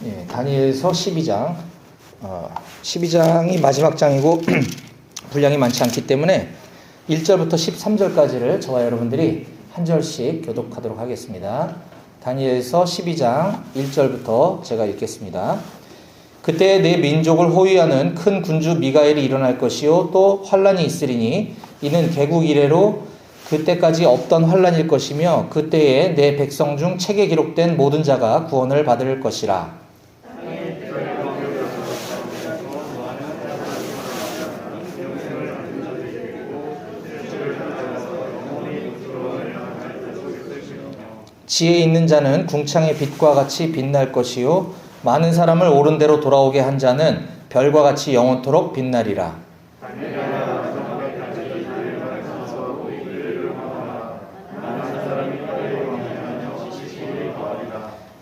예, 다니엘서 12장. 12장이 마지막 장이고 분량이 많지 않기 때문에 1절부터 13절까지를 저와 여러분들이 한 절씩 교독하도록 하겠습니다. 다니엘서 12장 1절부터 제가 읽겠습니다. 그때 내 민족을 호위하는 큰 군주 미가엘이 일어날 것이요 또 환란이 있으리니 이는 개국 이래로 그때까지 없던 환란일 것이며 그때에 내 백성 중 책에 기록된 모든 자가 구원을 받을 것이라. 지혜 있는 자는 궁창의 빛과 같이 빛날 것이요 많은 사람을 옳은 대로 돌아오게 한 자는 별과 같이 영원토록 빛나리라.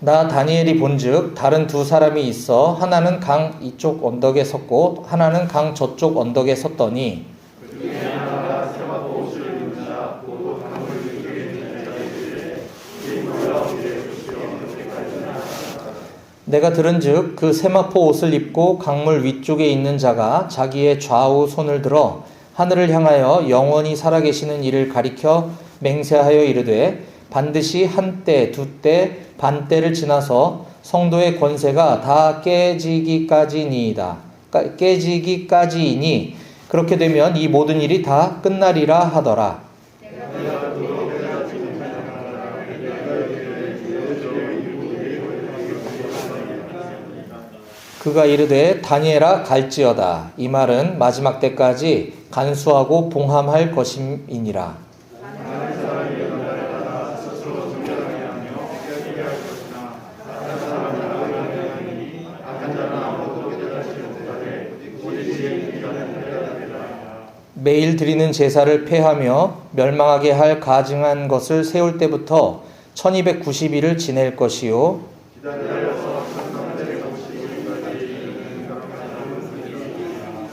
나 다니엘이 본즉 다른 두 사람이 있어 하나는 강 이쪽 언덕에 섰고 하나는 강 저쪽 언덕에 섰더니 내가 들은즉 그 세마포 옷을 입고 강물 위쪽에 있는 자가 자기의 좌우 손을 들어 하늘을 향하여 영원히 살아계시는 이를 가리켜 맹세하여 이르되 반드시 한때 두때 반때를 지나서 성도의 권세가 다 깨지기까지니이다. 깨지기까지이니 그렇게 되면 이 모든 일이 다 끝나리라 하더라. 그가 이르되 다니엘아 갈지어다. 이 말은 마지막 때까지 간수하고 봉함할 것임이니라. 매일 드리는 제사를 폐하며 멸망하게 할 가증한 것을 세울 때부터 1290일을 지낼 것이요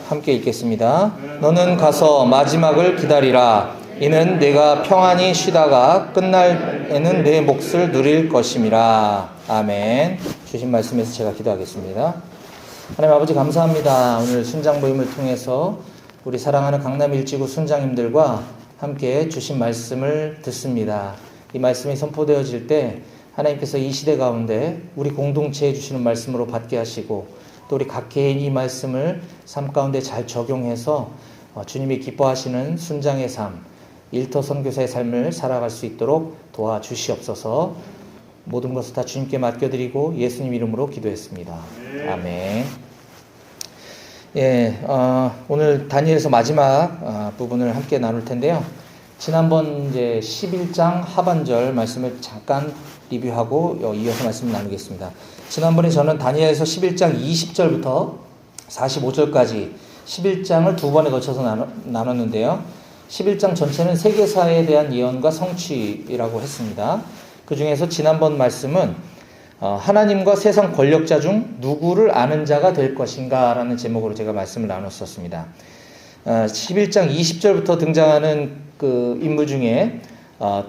함께 읽겠습니다. 너는 가서 마지막을 기다리라. 이는 내가 평안히 쉬다가 끝날에는 내 몫을 누릴 것임이라. 아멘. 주신 말씀에서 제가 기도하겠습니다. 하나님 아버지 감사합니다. 오늘 순장 모임을 통해서 우리 사랑하는 강남 일지구 순장님들과 함께 주신 말씀을 듣습니다. 이 말씀이 선포되어질 때 하나님께서 이 시대 가운데 우리 공동체에 주시는 말씀으로 받게 하시고 또 우리 각 개인이 이 말씀을 삶 가운데 잘 적용해서 주님이 기뻐하시는 순장의 삶, 일터 선교사의 삶을 살아갈 수 있도록 도와주시옵소서. 모든 것을 다 주님께 맡겨드리고 예수님 이름으로 기도했습니다. 아멘. 예, 오늘 다니엘서 마지막 부분을 함께 나눌 텐데요. 지난번 이제 11장 하반절 말씀을 잠깐 리뷰하고 이어서 말씀을 나누겠습니다. 지난번에 저는 다니엘서 11장 20절부터 45절까지 11장을 두 번에 거쳐서 나눴는데요. 11장 전체는 세계사에 대한 예언과 성취라고 했습니다. 그 중에서 지난번 말씀은 하나님과 세상 권력자 중 누구를 아는 자가 될 것인가 라는 제목으로 제가 말씀을 나눴었습니다. 11장 20절부터 등장하는 그 인물 중에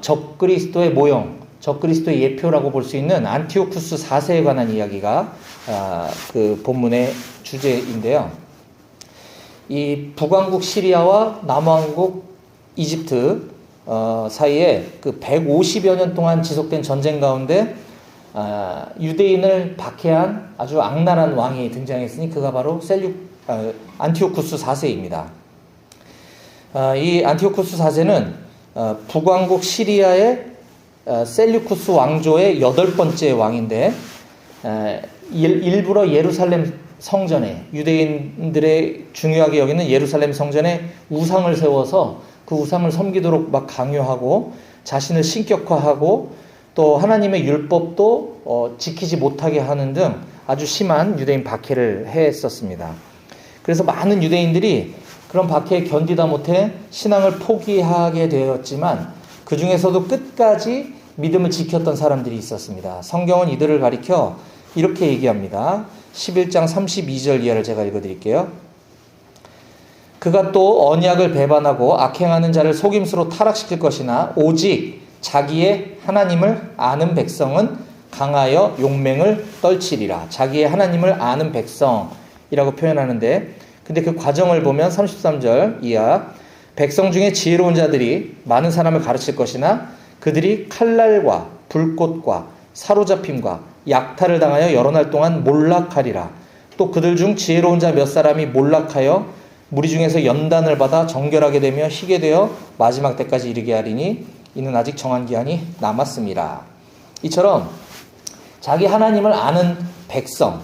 적그리스도의 모형, 적그리스도의 예표라고 볼 수 있는 안티오쿠스 4세에 관한 이야기가 그 본문의 주제인데요. 이 북왕국 시리아와 남왕국 이집트 사이에 그 150여 년 동안 지속된 전쟁 가운데 유대인을 박해한 아주 악랄한 왕이 등장했으니 그가 바로 안티오쿠스 4세입니다. 이 안티오쿠스 4세는 북왕국 시리아의 셀류쿠스 왕조의 8번째 왕인데 일부러 예루살렘 성전에 유대인들의 중요하게 여기는 예루살렘 성전에 우상을 세워서 그 우상을 섬기도록 막 강요하고 자신을 신격화하고 또 하나님의 율법도 지키지 못하게 하는 등 아주 심한 유대인 박해를 했었습니다. 그래서 많은 유대인들이 그런 박해에 견디다 못해 신앙을 포기하게 되었지만 그 중에서도 끝까지 믿음을 지켰던 사람들이 있었습니다. 성경은 이들을 가리켜 이렇게 얘기합니다. 11장 32절 이하를 제가 읽어드릴게요. 그가 또 언약을 배반하고 악행하는 자를 속임수로 타락시킬 것이나 오직 자기의 하나님을 아는 백성은 강하여 용맹을 떨치리라. 자기의 하나님을 아는 백성이라고 표현하는데, 근데 그 과정을 보면 33절 이하, 백성 중에 지혜로운 자들이 많은 사람을 가르칠 것이나 그들이 칼날과 불꽃과 사로잡힘과 약탈을 당하여 여러 날 동안 몰락하리라. 또 그들 중 지혜로운 자 몇 사람이 몰락하여 무리 중에서 연단을 받아 정결하게 되며 희게 되어 마지막 때까지 이르게 하리니 이는 아직 정한 기한이 남았습니다. 이처럼 자기 하나님을 아는 백성은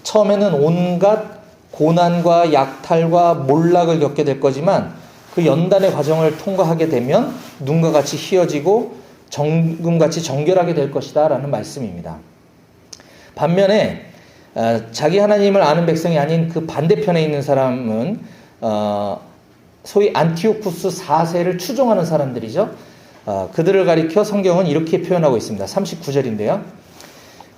처음에는 온갖 고난과 약탈과 몰락을 겪게 될 거지만 그 연단의 과정을 통과하게 되면 눈과 같이 희어지고 정금같이 정결하게 될 것이다 라는 말씀입니다. 반면에 자기 하나님을 아는 백성이 아닌 그 반대편에 있는 사람은 소위 안티오쿠스 4세를 추종하는 사람들이죠. 그들을 가리켜 성경은 이렇게 표현하고 있습니다. 39절인데요.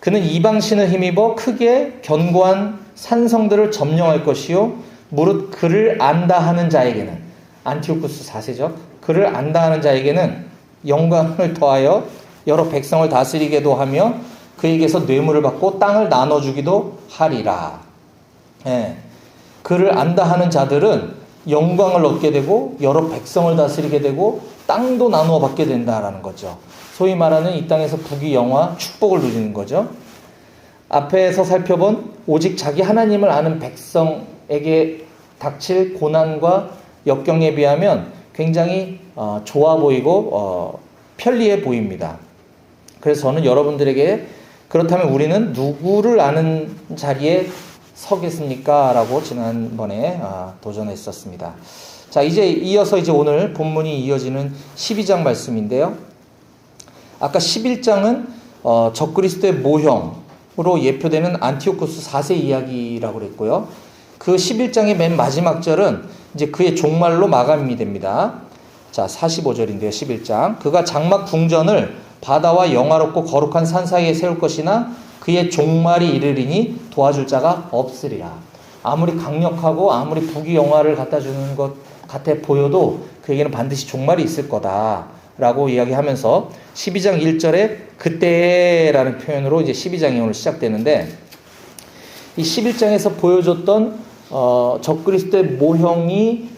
그는 이방신을 힘입어 크게 견고한 산성들을 점령할 것이요 무릇 그를 안다 하는 자에게는, 안티오쿠스 4세죠. 그를 안다 하는 자에게는 영광을 더하여 여러 백성을 다스리게도 하며 그에게서 뇌물을 받고 땅을 나눠주기도 하리라. 예. 그를 안다 하는 자들은 영광을 얻게 되고 여러 백성을 다스리게 되고 땅도 나누어 받게 된다라는 거죠. 소위 말하는 이 땅에서 부귀영화, 축복을 누리는 거죠. 앞에서 살펴본 오직 자기 하나님을 아는 백성에게 닥칠 고난과 역경에 비하면 굉장히 좋아 보이고 편리해 보입니다. 그래서 저는 여러분들에게 그렇다면 우리는 누구를 아는 자리에 서겠습니까? 라고 지난번에 도전했었습니다. 자, 이어서 오늘 본문이 이어지는 12장 말씀인데요. 아까 11장은 적그리스도의 모형으로 예표되는 안티오쿠스 4세 이야기라고 그랬고요. 그 11장의 맨 마지막 절은 이제 그의 종말로 마감이 됩니다. 자, 45절인데요. 11장. 그가 장막 궁전을 바다와 영화롭고 거룩한 산 사이에 세울 것이나 그의 종말이 이르리니 도와줄 자가 없으리라. 아무리 강력하고 아무리 부귀영화를 갖다 주는 것 같아 보여도 그에게는 반드시 종말이 있을 거다라고 이야기하면서 12장 1절에 그때라는 표현으로 이제 12장이 오늘 시작되는데, 이 11장에서 보여줬던 적그리스도의 모형이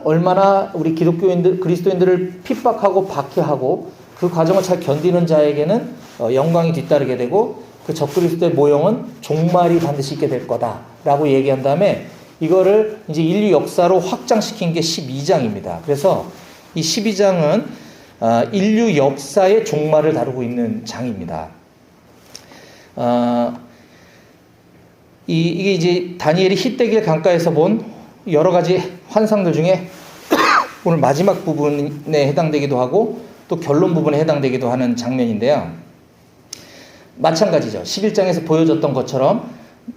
얼마나 우리 그리스도인들을 핍박하고 박해하고 그 과정을 잘 견디는 자에게는 영광이 뒤따르게 되고 그 적그리스도의 모형은 종말이 반드시 있게 될 거다라고 얘기한 다음에 이거를 이제 인류 역사로 확장시킨 게 12장입니다. 그래서 이 12장은 인류 역사의 종말을 다루고 있는 장입니다. 이게 이제 다니엘이 히데길 강가에서 본 여러 가지 환상들 중에 오늘 마지막 부분에 해당되기도 하고 또 결론 부분에 해당되기도 하는 장면인데요. 마찬가지죠. 11장에서 보여줬던 것처럼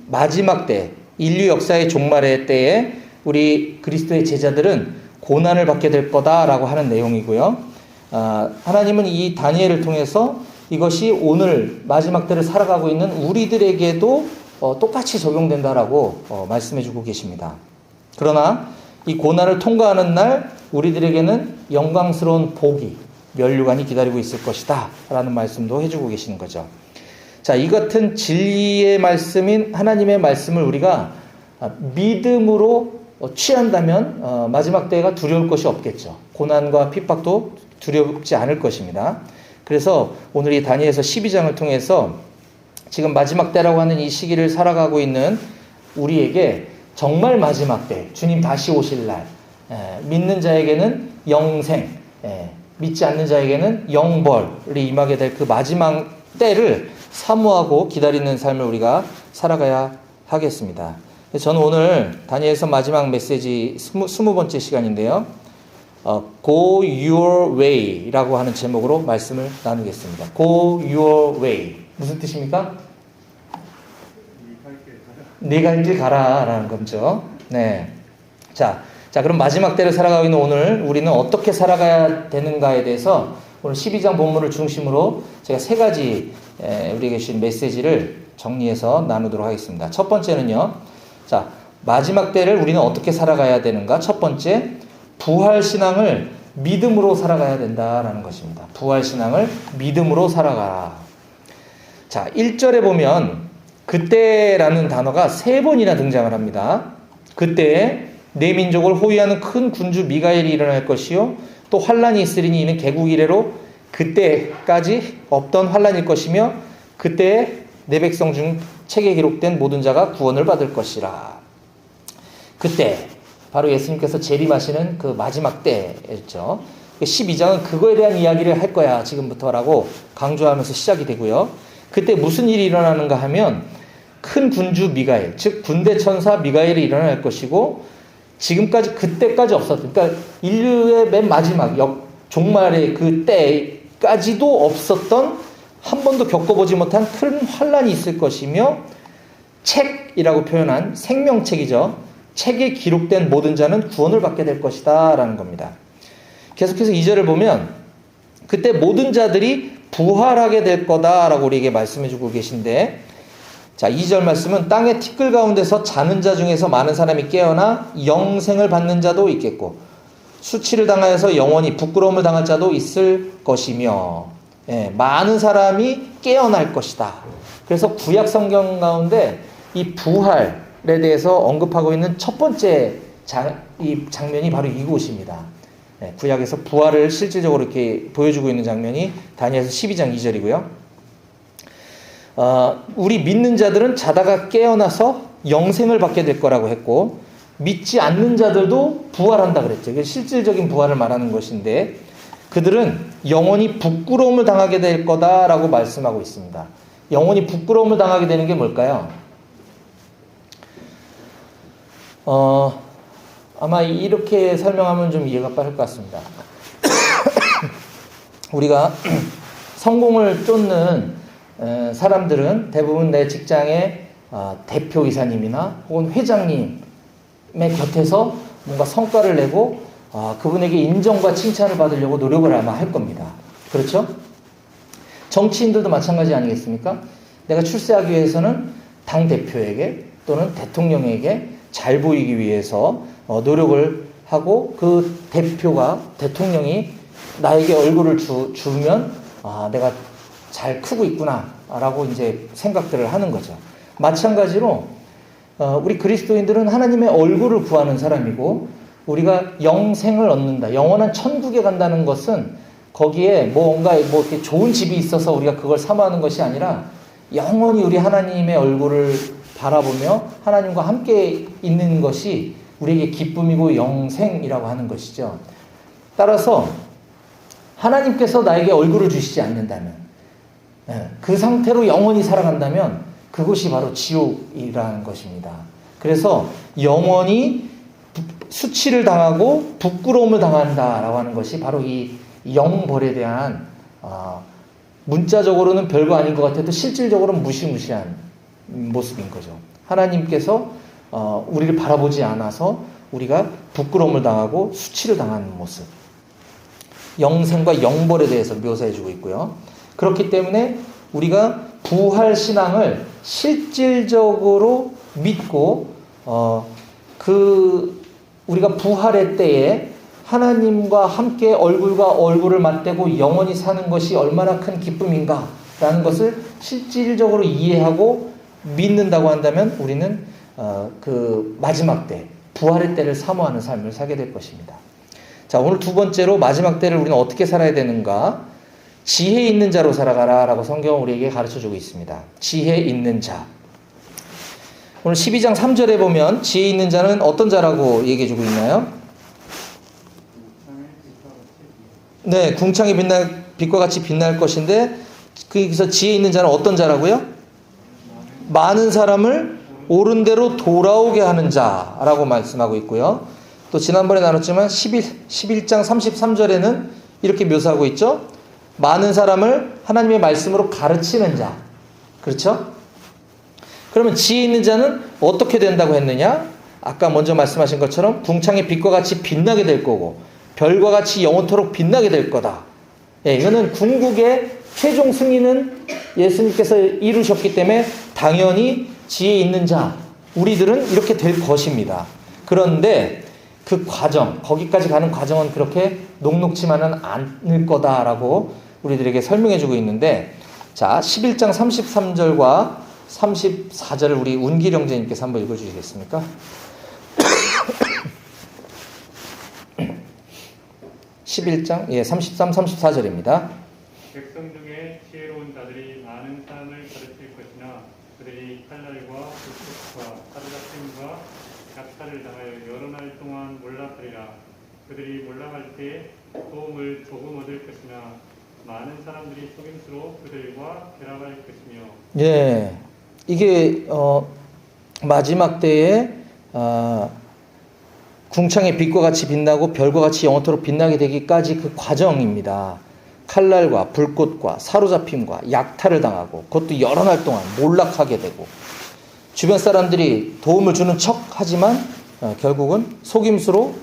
마지막 때, 인류 역사의 종말의 때에 우리 그리스도의 제자들은 고난을 받게 될 거다라고 하는 내용이고요. 하나님은 이 다니엘을 통해서 이것이 오늘 마지막 때를 살아가고 있는 우리들에게도 똑같이 적용된다라고 말씀해주고 계십니다. 그러나 이 고난을 통과하는 날 우리들에게는 영광스러운 복이, 면류관이 기다리고 있을 것이다 라는 말씀도 해주고 계시는 거죠. 자, 이 같은 진리의 말씀인 하나님의 말씀을 우리가 믿음으로 취한다면 마지막 때가 두려울 것이 없겠죠. 고난과 핍박도 두렵지 않을 것입니다. 그래서 오늘 이 다니엘서 12장을 통해서 지금 마지막 때라고 하는 이 시기를 살아가고 있는 우리에게 정말 마지막 때, 주님 다시 오실 날, 믿는 자에게는 영생, 믿지 않는 자에게는 영벌이 임하게 될 그 마지막 때를 사모하고 기다리는 삶을 우리가 살아가야 하겠습니다. 저는 오늘 다니엘서 마지막 메시지 20번째 시간인데요. Go Your Way 라고 하는 제목으로 말씀을 나누겠습니다. Go Your Way. 무슨 뜻입니까? 네 갈 길 가라 라는 거죠. 네. 자, 그럼 마지막 때를 살아가고 있는 오늘 우리는 어떻게 살아가야 되는가에 대해서 오늘 12장 본문을 중심으로 제가 세 가지 우리에게 주신 메시지를 정리해서 나누도록 하겠습니다. 첫 번째는요. 자, 마지막 때를 우리는 어떻게 살아가야 되는가? 첫 번째, 부활신앙을 믿음으로 살아가야 된다라는 것입니다. 부활신앙을 믿음으로 살아가라. 자, 1절에 보면 그때라는 단어가 3번이나 등장을 합니다. 그때 내 민족을 호위하는 큰 군주 미가엘이 일어날 것이요 또 환란이 있으리니 이는 개국 이래로 그때까지 없던 환란일 것이며 그때 내 백성 중 책에 기록된 모든 자가 구원을 받을 것이라. 그때 바로 예수님께서 재림하시는 그 마지막 때였죠. 12장은 그거에 대한 이야기를 할 거야 지금부터라고 강조하면서 시작이 되고요. 그때 무슨 일이 일어나는가 하면 큰 군주 미가엘, 즉 군대 천사 미가엘이 일어날 것이고 지금까지 그때까지 없었던, 그러니까 인류의 맨 마지막 종말의 그 때까지도 없었던 한 번도 겪어보지 못한 큰 환란이 있을 것이며 책이라고 표현한 생명책이죠. 책에 기록된 모든 자는 구원을 받게 될 것이다 라는 겁니다. 계속해서 2절을 보면 그때 모든 자들이 부활하게 될 거다라고 우리에게 말씀해 주고 계신데, 자, 2절 말씀은 땅의 티끌 가운데서 자는 자 중에서 많은 사람이 깨어나 영생을 받는 자도 있겠고 수치를 당하여서 영원히 부끄러움을 당할 자도 있을 것이며, 많은 사람이 깨어날 것이다. 그래서 구약 성경 가운데 이 부활에 대해서 언급하고 있는 첫 번째 이 장면이 바로 이곳입니다. 구약에서 부활을 실질적으로 이렇게 보여주고 있는 장면이 다니엘서 12장 2절이고요. 우리 믿는 자들은 자다가 깨어나서 영생을 받게 될 거라고 했고, 믿지 않는 자들도 부활한다 그랬죠. 이게 실질적인 부활을 말하는 것인데, 그들은 영원히 부끄러움을 당하게 될 거다라고 말씀하고 있습니다. 영원히 부끄러움을 당하게 되는 게 뭘까요? 아마 이렇게 설명하면 좀 이해가 빠를 것 같습니다. 우리가 성공을 쫓는 사람들은 대부분 내 직장의 대표이사님이나 혹은 회장님의 곁에서 뭔가 성과를 내고 그분에게 인정과 칭찬을 받으려고 노력을 아마 할 겁니다. 그렇죠? 정치인들도 마찬가지 아니겠습니까? 내가 출세하기 위해서는 당대표에게 또는 대통령에게 잘 보이기 위해서 노력을 하고 그 대통령이 나에게 얼굴을 주면 내가 잘 크고 있구나 라고 이제 생각들을 하는 거죠. 마찬가지로 우리 그리스도인들은 하나님의 얼굴을 구하는 사람이고, 우리가 영생을 얻는다, 영원한 천국에 간다는 것은 거기에 뭔가 이렇게 좋은 집이 있어서 우리가 그걸 사모하는 것이 아니라 영원히 우리 하나님의 얼굴을 바라보며 하나님과 함께 있는 것이 우리에게 기쁨이고 영생이라고 하는 것이죠. 따라서 하나님께서 나에게 얼굴을 주시지 않는다면, 그 상태로 영원히 살아간다면 그것이 바로 지옥이라는 것입니다. 그래서 영원히 수치를 당하고 부끄러움을 당한다라고 하는 것이 바로 이 영벌에 대한 문자적으로는 별거 아닌 것 같아도 실질적으로는 무시무시한 모습인 거죠. 하나님께서 우리를 바라보지 않아서 우리가 부끄러움을 당하고 수치를 당하는 모습, 영생과 영벌에 대해서 묘사해주고 있고요. 그렇기 때문에 우리가 부활 신앙을 실질적으로 믿고 우리가 부활의 때에 하나님과 함께 얼굴과 얼굴을 맞대고 영원히 사는 것이 얼마나 큰 기쁨인가라는 것을 실질적으로 이해하고 믿는다고 한다면 우리는 그 마지막 때, 부활의 때를 사모하는 삶을 살게 될 것입니다. 자, 오늘 두 번째로 마지막 때를 우리는 어떻게 살아야 되는가? 지혜 있는 자로 살아가라 라고 성경은 우리에게 가르쳐주고 있습니다. 지혜 있는 자. 오늘 12장 3절에 보면 지혜 있는 자는 어떤 자라고 얘기해주고 있나요? 네, 궁창이 빛과 같이 빛날 것인데, 거기서 지혜 있는 자는 어떤 자라고요? 많은 사람을 옳은 대로 돌아오게 하는 자라고 말씀하고 있고요. 또 지난번에 나눴지만 11장 33절에는 이렇게 묘사하고 있죠. 많은 사람을 하나님의 말씀으로 가르치는 자. 그렇죠? 그러면 지혜 있는 자는 어떻게 된다고 했느냐? 아까 먼저 말씀하신 것처럼 궁창의 빛과 같이 빛나게 될 거고 별과 같이 영원토록 빛나게 될 거다. 이거는 궁극의 최종 승리는 예수님께서 이루셨기 때문에 당연히 지혜 있는 자, 우리들은 이렇게 될 것입니다. 그런데 그 과정, 거기까지 가는 과정은 그렇게 녹록지만은 않을 거다라고 우리들에게 설명해주고 있는데, 자, 11장 33절과 34절을 우리 운길 형제님께서 한번 읽어주시겠습니까? 11장 33, 34절입니다. 백성 중에 지혜로운 자들이 많은 사람을 가르칠 것이나 그들이 칼날과 불꽃과 사르다툼과 약탈을 당하여 여러 날 동안 몰락하리라. 그들이 몰락할 때 도움을 조금 얻을 것이나 많은 사람들이 속임수로 그들과 결합할 것이며. 예, 이게 마지막 때에 궁창의 빛과 같이 빛나고 별과 같이 영원토록 빛나게 되기까지 그 과정입니다. 칼날과 불꽃과 사로잡힘과 약탈을 당하고 그것도 여러 날 동안 몰락하게 되고 주변 사람들이 도움을 주는 척 하지만 결국은 속임수로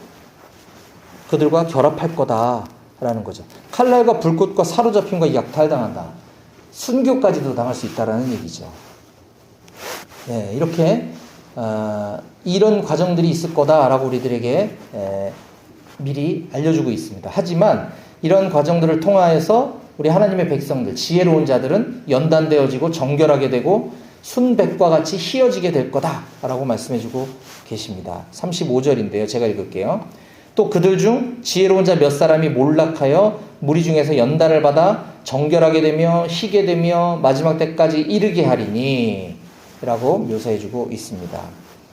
그들과 결합할 거다라는 거죠. 칼날과 불꽃과 사로잡힘과 약탈당한다. 순교까지도 당할 수 있다라는 얘기죠. 네, 이렇게 이런 과정들이 있을 거다라고 우리들에게 미리 알려주고 있습니다. 하지만 이런 과정들을 통하여서 우리 하나님의 백성들, 지혜로운 자들은 연단되어지고 정결하게 되고 순백과 같이 희어지게 될 거다라고 말씀해주고 계십니다. 35절인데요. 제가 읽을게요. 또 그들 중 지혜로운 자 몇 사람이 몰락하여 무리 중에서 연단을 받아 정결하게 되며 희게 되며 마지막 때까지 이르게 하리니 라고 묘사해주고 있습니다.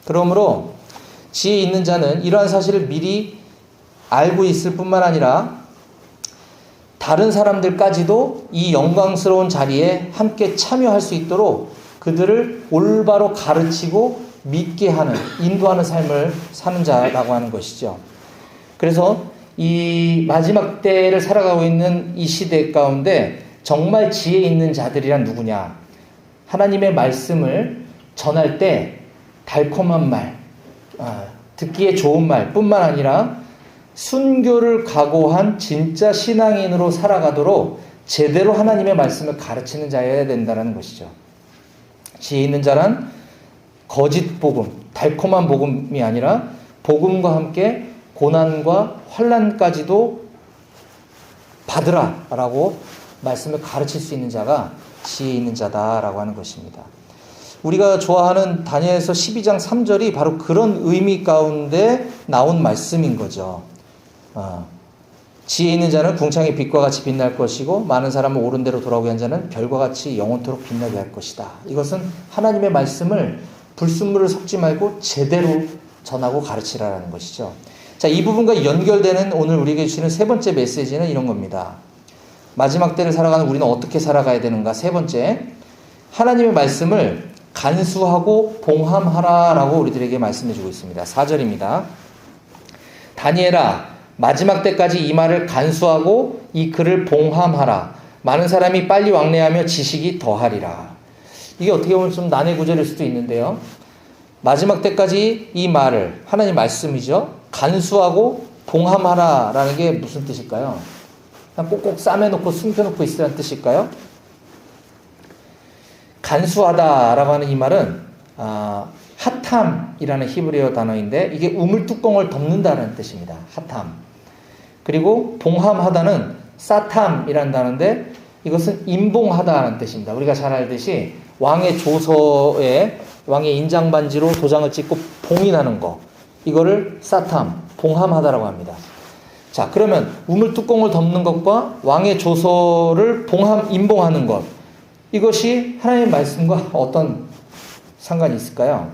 그러므로 지혜 있는 자는 이러한 사실을 미리 알고 있을 뿐만 아니라 다른 사람들까지도 이 영광스러운 자리에 함께 참여할 수 있도록 그들을 올바로 가르치고 믿게 하는, 인도하는 삶을 사는 자라고 하는 것이죠. 그래서 이 마지막 때를 살아가고 있는 이 시대 가운데 정말 지혜 있는 자들이란 누구냐? 하나님의 말씀을 전할 때 달콤한 말, 듣기에 좋은 말 뿐만 아니라 순교를 각오한 진짜 신앙인으로 살아가도록 제대로 하나님의 말씀을 가르치는 자여야 된다는 것이죠. 지혜 있는 자란 거짓 복음, 달콤한 복음이 아니라 복음과 함께 고난과 환난까지도 받으라라고 말씀을 가르칠 수 있는 자가 지혜 있는 자다라고 하는 것입니다. 우리가 좋아하는 다니엘서 12장 3절이 바로 그런 의미 가운데 나온 말씀인 거죠. 지혜 있는 자는 궁창의 빛과 같이 빛날 것이고 많은 사람을 옳은 대로 돌아오게 한 자는 별과 같이 영원토록 빛나게 할 것이다. 이것은 하나님의 말씀을 불순물을 섞지 말고 제대로 전하고 가르치라는 것이죠. 자, 이 부분과 연결되는 오늘 우리에게 주시는 세 번째 메시지는 이런 겁니다. 마지막 때를 살아가는 우리는 어떻게 살아가야 되는가? 세 번째, 하나님의 말씀을 간수하고 봉함하라라고 우리들에게 말씀해주고 있습니다. 4절입니다. 다니엘아, 마지막 때까지 이 말을 간수하고 이 글을 봉함하라. 많은 사람이 빨리 왕래하며 지식이 더하리라. 이게 어떻게 보면 좀 난해 구절일 수도 있는데요. 마지막 때까지 이 말을, 하나님 말씀이죠, 간수하고 봉함하라라는 게 무슨 뜻일까요? 그냥 꼭꼭 싸매놓고 숨겨놓고 있으라는 뜻일까요? 간수하다라고 하는 이 말은 하탐이라는 히브리어 단어인데 이게 우물 뚜껑을 덮는다는 뜻입니다. 하탐. 그리고 봉함하다는 사탐이라는 단어인데 이것은 임봉하다는 뜻입니다. 우리가 잘 알듯이 왕의 조서에 왕의 인장반지로 도장을 찍고 봉인하는 거, 이거를 사탐, 봉함하다라고 합니다. 자, 그러면 우물 뚜껑을 덮는 것과 왕의 조서를 임봉하는 것, 이것이 하나님의 말씀과 어떤 상관이 있을까요?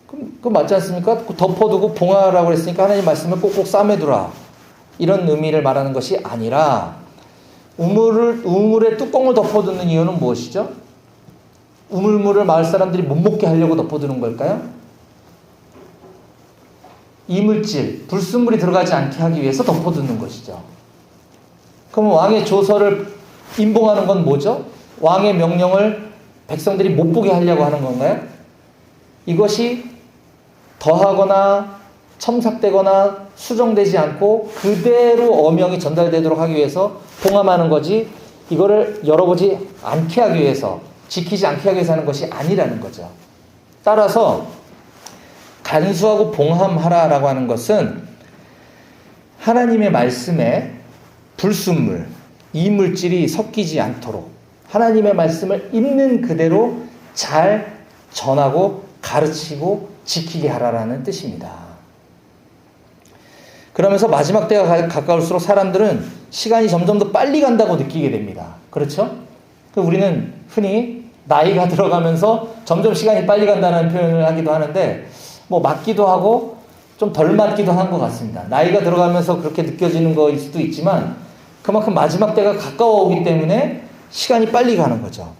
그거 맞지 않습니까? 덮어두고 봉하라고 했으니까 하나님 말씀을 꼭꼭 싸매두라, 이런 의미를 말하는 것이 아니라 우물에 뚜껑을 덮어두는 이유는 무엇이죠? 우물물을 마을 사람들이 못 먹게 하려고 덮어두는 걸까요? 이물질, 불순물이 들어가지 않게 하기 위해서 덮어두는 것이죠. 그럼 왕의 조서를 임봉하는 건 뭐죠? 왕의 명령을 백성들이 못 보게 하려고 하는 건가요? 이것이 더하거나 첨삭되거나 수정되지 않고 그대로 어명이 전달되도록 하기 위해서 봉함하는 거지, 이거를 열어보지 않게 하기 위해서, 지키지 않게 하기 위해서 하는 것이 아니라는 거죠. 따라서 간수하고 봉함하라라고 하는 것은 하나님의 말씀에 불순물, 이물질이 섞이지 않도록, 하나님의 말씀을 있는 그대로 잘 전하고 가르치고 지키게 하라라는 뜻입니다. 그러면서 마지막 때가 가까울수록 사람들은 시간이 점점 더 빨리 간다고 느끼게 됩니다. 그렇죠? 우리는 흔히 나이가 들어가면서 점점 시간이 빨리 간다는 표현을 하기도 하는데 뭐 맞기도 하고 좀 덜 맞기도 한 것 같습니다. 나이가 들어가면서 그렇게 느껴지는 거일 수도 있지만 그만큼 마지막 때가 가까워오기 때문에 시간이 빨리 가는 거죠.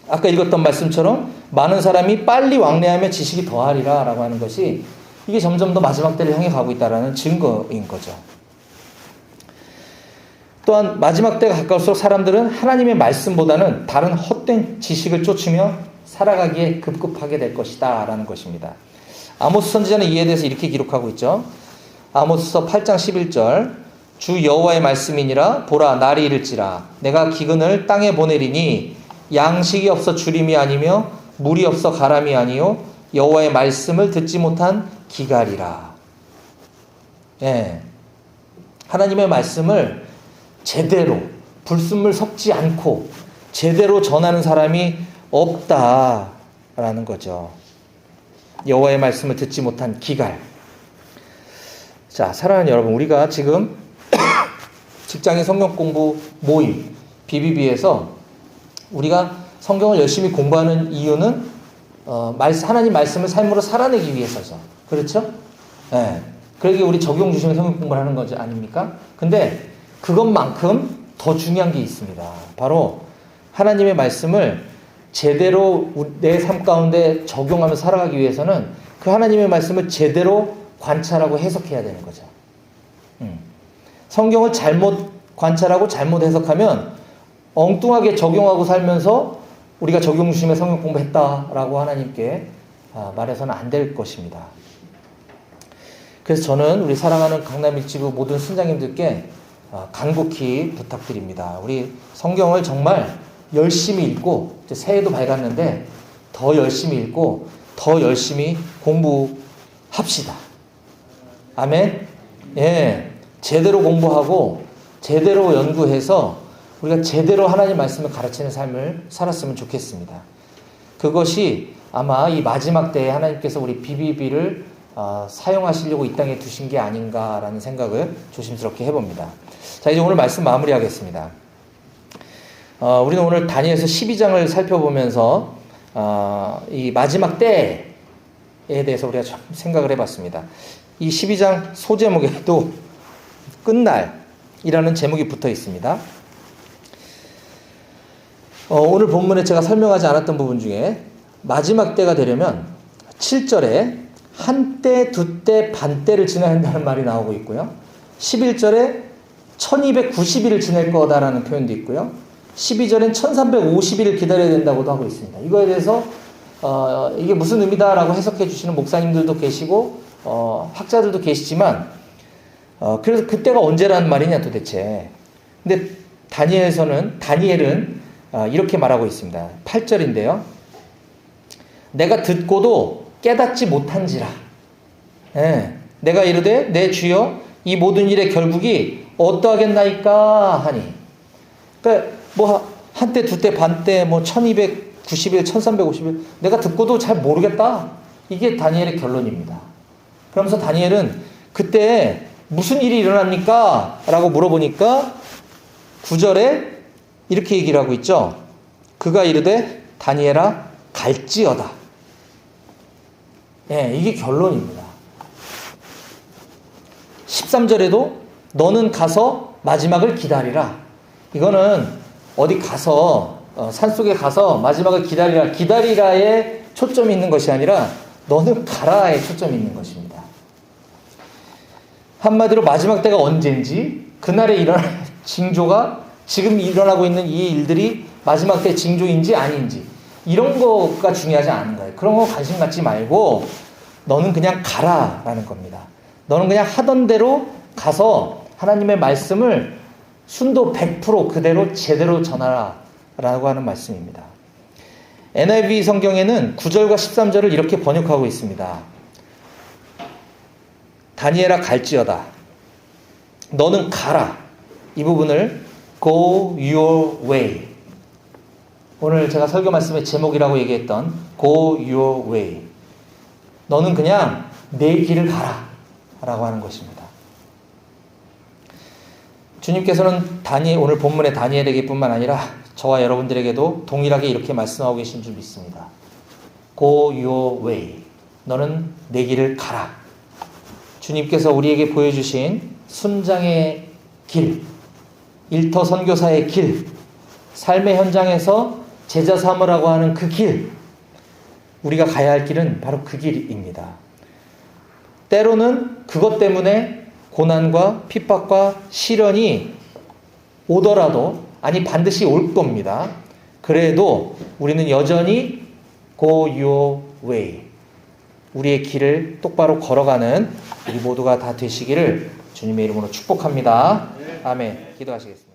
아까 읽었던 말씀처럼 많은 사람이 빨리 왕래하며 지식이 더하리라 라고 하는 것이 이게 점점 더 마지막 때를 향해 가고 있다는 증거인 거죠. 또한 마지막 때가 가까울수록 사람들은 하나님의 말씀보다는 다른 헛된 지식을 쫓으며 살아가기에 급급하게 될 것이다 라는 것입니다. 아모스 선지자는 이에 대해서 이렇게 기록하고 있죠. 아모스서 8장 11절 주 여호와의 말씀이니라 보라 날이 이를지라 내가 기근을 땅에 보내리니 양식이 없어 주림이 아니며 물이 없어 가람이 아니요 여호와의 말씀을 듣지 못한 기갈이라. 예. 하나님의 말씀을 제대로 불순물 섞지 않고 제대로 전하는 사람이 없다라는 거죠. 여호와의 말씀을 듣지 못한 기갈. 자, 사랑하는 여러분, 우리가 지금 직장인 성경 공부 모임 BBB에서 우리가 성경을 열심히 공부하는 이유는 하나님 말씀을 삶으로 살아내기 위해서죠. 그렇죠? 네. 그러기 우리 적용 중심의 성경 공부를 하는 거지 아닙니까? 근데 그것만큼 더 중요한 게 있습니다. 바로 하나님의 말씀을 제대로 내 삶 가운데 적용하며 살아가기 위해서는 그 하나님의 말씀을 제대로 관찰하고 해석해야 되는 거죠. 성경을 잘못 관찰하고 잘못 해석하면 엉뚱하게 적용하고 살면서 우리가 적용 중심의 성경 공부했다라고 하나님께 말해서는 안 될 것입니다. 그래서 저는 우리 사랑하는 강남일지구 모든 순장님들께 간곡히 부탁드립니다. 우리 성경을 정말 열심히 읽고 이제 새해도 밝았는데 더 열심히 읽고 더 열심히 공부합시다. 아멘. 예, 제대로 공부하고 제대로 연구해서 우리가 제대로 하나님 말씀을 가르치는 삶을 살았으면 좋겠습니다. 그것이 아마 이 마지막 때에 하나님께서 우리 BBB를 사용하시려고 이 땅에 두신 게 아닌가라는 생각을 조심스럽게 해봅니다. 자, 이제 오늘 말씀 마무리하겠습니다. 우리는 오늘 다니엘서 12장을 살펴보면서 이 마지막 때에 대해서 우리가 좀 생각을 해봤습니다. 이 12장 소제목에도 끝날이라는 제목이 붙어 있습니다. 오늘 본문에 제가 설명하지 않았던 부분 중에 마지막 때가 되려면 7절에 한때, 두때, 반때를 지나야 한다는 말이 나오고 있고요. 11절에 1290일을 지낼 거다라는 표현도 있고요. 12절엔 1350일을 기다려야 된다고도 하고 있습니다. 이거에 대해서 이게 무슨 의미다라고 해석해 주시는 목사님들도 계시고 학자들도 계시지만 그래서 그때가 언제라는 말이냐 도대체. 근데 다니엘은 이렇게 말하고 있습니다. 8절인데요. 내가 듣고도 깨닫지 못한지라. 예, 내가 이르되 내 주여 이 모든 일의 결국이 어떠하겠나이까 하니. 그러니까 뭐 한때 두때 반때 뭐 1290일 1350일 내가 듣고도 잘 모르겠다. 이게 다니엘의 결론입니다. 그러면서 다니엘은 그때 무슨 일이 일어납니까? 라고 물어보니까 9절에 이렇게 얘기를 하고 있죠. 그가 이르되 다니엘아 갈지어다. 예, 이게 결론입니다. 13절에도 너는 가서 마지막을 기다리라. 이거는 어디 가서 산속에 가서 마지막을 기다리라. 기다리라에 초점이 있는 것이 아니라 너는 가라에 초점이 있는 것입니다. 한마디로 마지막 때가 언제인지 그날에 일어날 징조가 지금 일어나고 있는 이 일들이 마지막 때 징조인지 아닌지 이런 거가 중요하지 않은 거예요. 그런 거 관심 갖지 말고 너는 그냥 가라라는 겁니다. 너는 그냥 하던 대로 가서 하나님의 말씀을 순도 100% 그대로 제대로 전하라 라고 하는 말씀입니다. NIV 성경에는 9절과 13절을 이렇게 번역하고 있습니다. 다니엘아 갈지어다. 너는 가라. 이 부분을 go your way. 오늘 제가 설교 말씀의 제목이라고 얘기했던 Go your way. 너는 그냥 내 길을 가라 라고 하는 것입니다. 주님께서는 오늘 본문의 다니엘에게뿐만 아니라 저와 여러분들에게도 동일하게 이렇게 말씀하고 계신 줄 믿습니다. Go your way. 너는 내 길을 가라. 주님께서 우리에게 보여주신 순장의 길, 일터 선교사의 길, 삶의 현장에서 제자 삼으라고 하는 그 길, 우리가 가야 할 길은 바로 그 길입니다. 때로는 그것 때문에 고난과 핍박과 시련이 오더라도, 아니 반드시 올 겁니다. 그래도 우리는 여전히 Go your way, 우리의 길을 똑바로 걸어가는 우리 모두가 다 되시기를 주님의 이름으로 축복합니다. 아멘. 기도하시겠습니다.